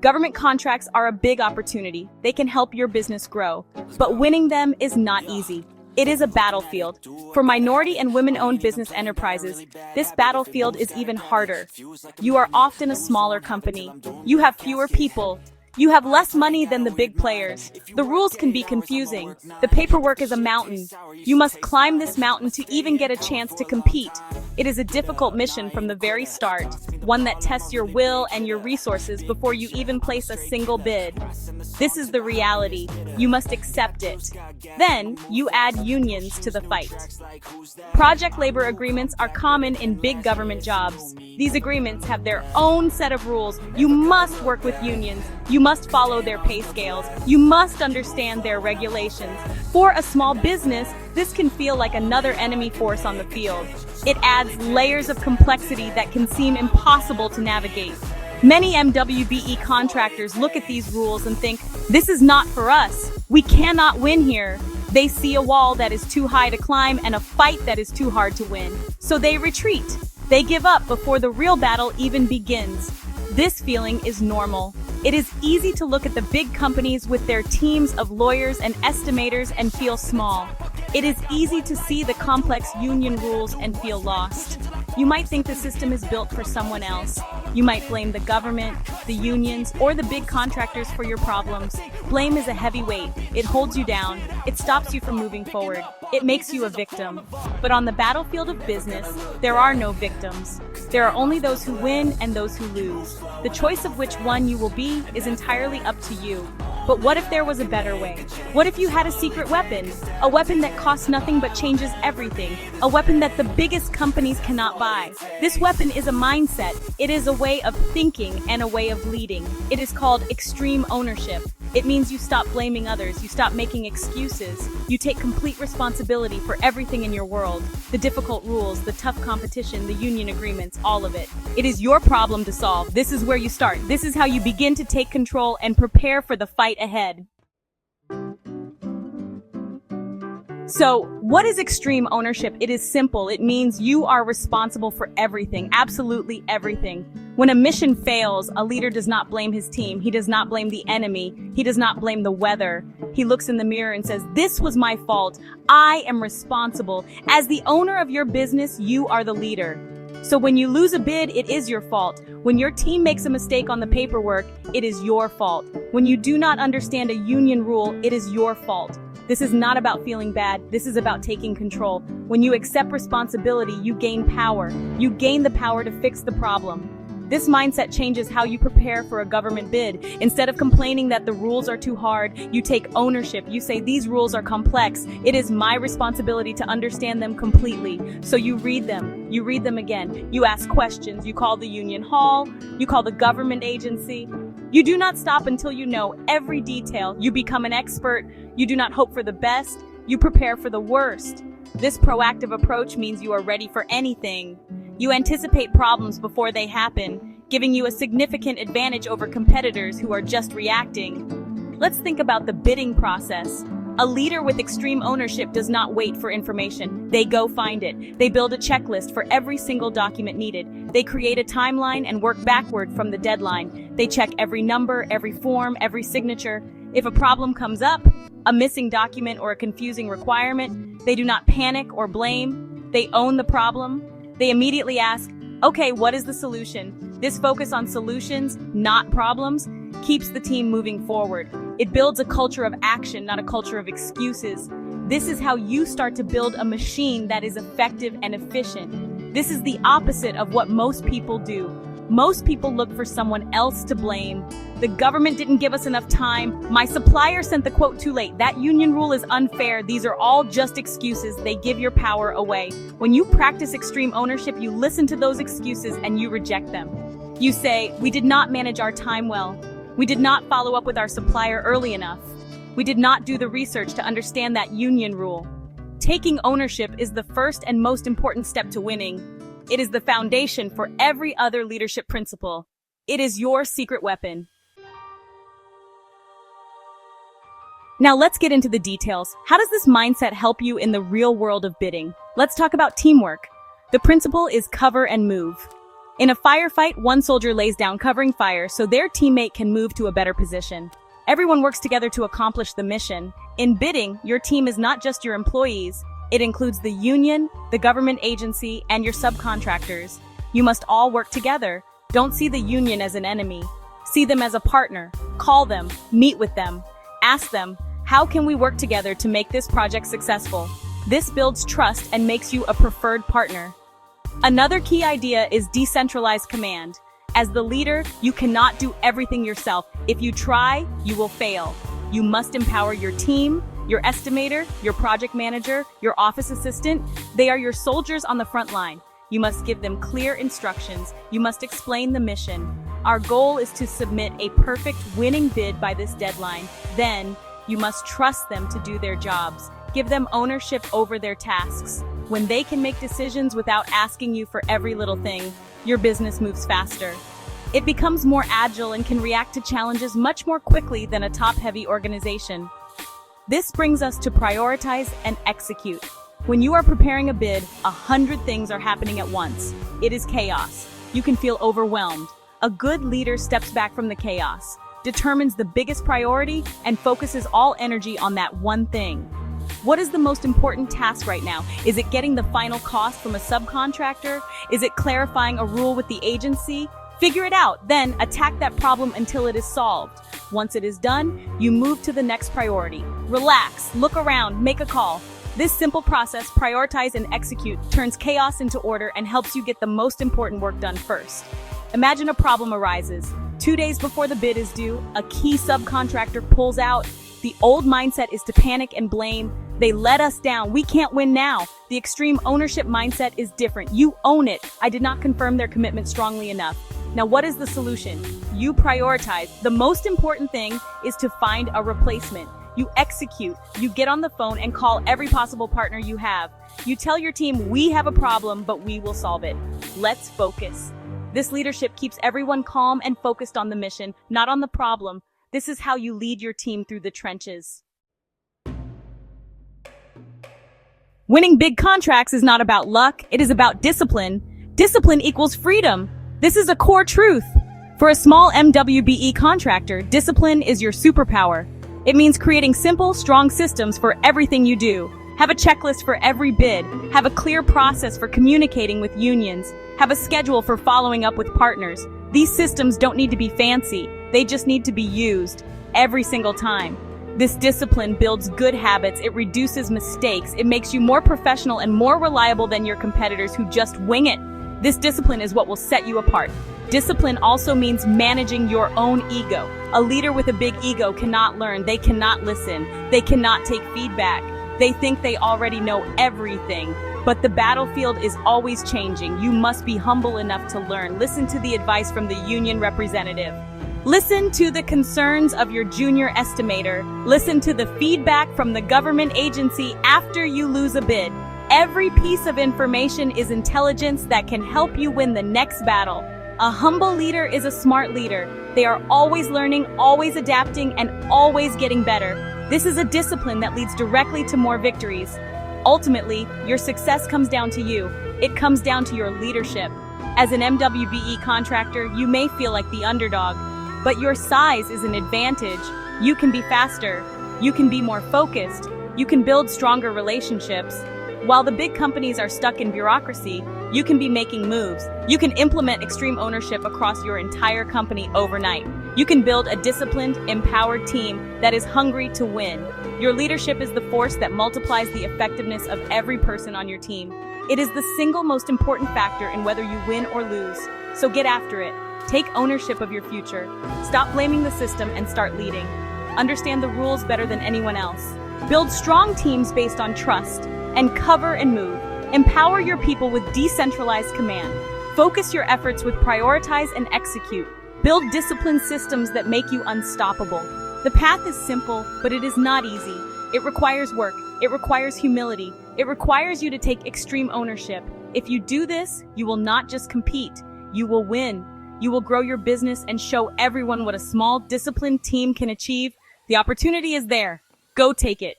Government contracts are a big opportunity. They can help your business grow. But winning them is not easy. It is a battlefield. For minority and women-owned business enterprises, this battlefield is even harder. You are often a smaller company. You have fewer people. You have less money than the big players. The rules can be confusing. The paperwork is a mountain. You must climb this mountain to even get a chance to compete. It is a difficult mission from the very start, one that tests your will and your resources before you even place a single bid. This is the reality. You must accept it. Then, you add unions to the fight. Project labor agreements are common in big government jobs. These agreements have their own set of rules. You must work with unions. You must follow their pay scales. You must understand their regulations. For a small business, this can feel like another enemy force on the field. It adds layers of complexity that can seem impossible to navigate. Many MWBE contractors look at these rules and think, this is not for us. We cannot win here. They see a wall that is too high to climb and a fight that is too hard to win. So they retreat. They give up before the real battle even begins. This feeling is normal. It is easy to look at the big companies with their teams of lawyers and estimators and feel small. It is easy to see the complex union rules and feel lost. You might think the system is built for someone else. You might blame the government, the unions, or the big contractors for your problems. Blame is a heavy weight. It holds you down. It stops you from moving forward. It makes you a victim. But on the battlefield of business, there are no victims. There are only those who win and those who lose. The choice of which one you will be is entirely up to you. But what if there was a better way? What if you had a secret weapon? A weapon that costs nothing but changes everything. A weapon that the biggest companies cannot buy. This weapon is a mindset. It is a way of thinking and a way of leading. It is called extreme ownership. It means you stop blaming others, you stop making excuses, you take complete responsibility for everything in your world. The difficult rules, the tough competition, the union agreements, all of it. It is your problem to solve. This is where you start. This is how you begin to take control and prepare for the fight ahead. So, what is extreme ownership? It is simple. It means you are responsible for everything, absolutely everything. When a mission fails, a leader does not blame his team. He does not blame the enemy. He does not blame the weather. He looks in the mirror and says, this was my fault. I am responsible. As the owner of your business, you are the leader. So when you lose a bid, it is your fault. When your team makes a mistake on the paperwork, it is your fault. When you do not understand a union rule, it is your fault. This is not about feeling bad. This is about taking control. When you accept responsibility, you gain power. You gain the power to fix the problem. This mindset changes how you prepare for a government bid. Instead of complaining that the rules are too hard, you take ownership. You say, these rules are complex. It is my responsibility to understand them completely. So you read them. You read them again. You ask questions. You call the union hall. You call the government agency. You do not stop until you know every detail. You become an expert. You do not hope for the best. You prepare for the worst. This proactive approach means you are ready for anything. You anticipate problems before they happen, giving you a significant advantage over competitors who are just reacting. Let's think about the bidding process. A leader with extreme ownership does not wait for information. They go find it. They build a checklist for every single document needed. They create a timeline and work backward from the deadline. They check every number, every form, every signature. If a problem comes up, a missing document or a confusing requirement, they do not panic or blame. They own the problem. They immediately ask, okay, what is the solution? This focus on solutions, not problems, keeps the team moving forward. It builds a culture of action, not a culture of excuses. This is how you start to build a machine that is effective and efficient. This is the opposite of what most people do. Most people look for someone else to blame. The government didn't give us enough time. My supplier sent the quote too late. That union rule is unfair. These are all just excuses. They give your power away. When you practice extreme ownership, you listen to those excuses and you reject them. You say, we did not manage our time well. We did not follow up with our supplier early enough. We did not do the research to understand that union rule. Taking ownership is the first and most important step to winning. It is the foundation for every other leadership principle. It is your secret weapon. Now let's get into the details. How does this mindset help you in the real world of bidding? Let's talk about teamwork. The principle is cover and move. In a firefight, one soldier lays down covering fire so their teammate can move to a better position. Everyone works together to accomplish the mission. In bidding, your team is not just your employees. It includes the union, the government agency, and your subcontractors. You must all work together. Don't see the union as an enemy. See them as a partner. Call them, meet with them. Ask them, how can we work together to make this project successful? This builds trust and makes you a preferred partner. Another key idea is decentralized command. As the leader, you cannot do everything yourself. If you try, you will fail. You must empower your team, your estimator, your project manager, your office assistant. They are your soldiers on the front line. You must give them clear instructions. You must explain the mission. Our goal is to submit a perfect winning bid by this deadline. Then, you must trust them to do their jobs. Give them ownership over their tasks. When they can make decisions without asking you for every little thing, your business moves faster. It becomes more agile and can react to challenges much more quickly than a top-heavy organization. This brings us to prioritize and execute. When you are preparing a bid, 100 things are happening at once. It is chaos. You can feel overwhelmed. A good leader steps back from the chaos, determines the biggest priority, and focuses all energy on that one thing. What is the most important task right now? Is it getting the final cost from a subcontractor? Is it clarifying a rule with the agency? Figure it out, then attack that problem until it is solved. Once it is done, you move to the next priority. Relax, look around, make a call. This simple process, prioritize and execute, turns chaos into order and helps you get the most important work done first. Imagine a problem arises. 2 days before the bid is due, a key subcontractor pulls out. The old mindset is to panic and blame. They let us down. We can't win now. The extreme ownership mindset is different. You own it. I did not confirm their commitment strongly enough. Now, what is the solution? You prioritize. The most important thing is to find a replacement. You execute. You get on the phone and call every possible partner you have. You tell your team, we have a problem, but we will solve it. Let's focus. This leadership keeps everyone calm and focused on the mission, not on the problem. This is how you lead your team through the trenches. Winning big contracts is not about luck, it is about discipline. Discipline equals freedom. This is a core truth. For a small MWBE contractor, discipline is your superpower. It means creating simple, strong systems for everything you do. Have a checklist for every bid. Have a clear process for communicating with unions. Have a schedule for following up with partners. These systems don't need to be fancy. They just need to be used every single time. This discipline builds good habits, it reduces mistakes, it makes you more professional and more reliable than your competitors who just wing it. This discipline is what will set you apart. Discipline also means managing your own ego. A leader with a big ego cannot learn, they cannot listen, they cannot take feedback. They think they already know everything. But the battlefield is always changing. You must be humble enough to learn. Listen to the advice from the union representative. Listen to the concerns of your junior estimator. Listen to the feedback from the government agency after you lose a bid. Every piece of information is intelligence that can help you win the next battle. A humble leader is a smart leader. They are always learning, always adapting, and always getting better. This is a discipline that leads directly to more victories. Ultimately, your success comes down to you. It comes down to your leadership. As an MWBE contractor, you may feel like the underdog, but your size is an advantage. You can be faster. You can be more focused. You can build stronger relationships. While the big companies are stuck in bureaucracy, you can be making moves. You can implement extreme ownership across your entire company overnight. You can build a disciplined, empowered team that is hungry to win. Your leadership is the force that multiplies the effectiveness of every person on your team. It is the single most important factor in whether you win or lose. So get after it. Take ownership of your future. Stop blaming the system and start leading. Understand the rules better than anyone else. Build strong teams based on trust, and cover and move. Empower your people with decentralized command. Focus your efforts with prioritize and execute. Build disciplined systems that make you unstoppable. The path is simple, but it is not easy. It requires work. It requires humility. It requires you to take extreme ownership. If you do this, you will not just compete. You will win. You will grow your business and show everyone what a small, disciplined team can achieve. The opportunity is there. Go take it.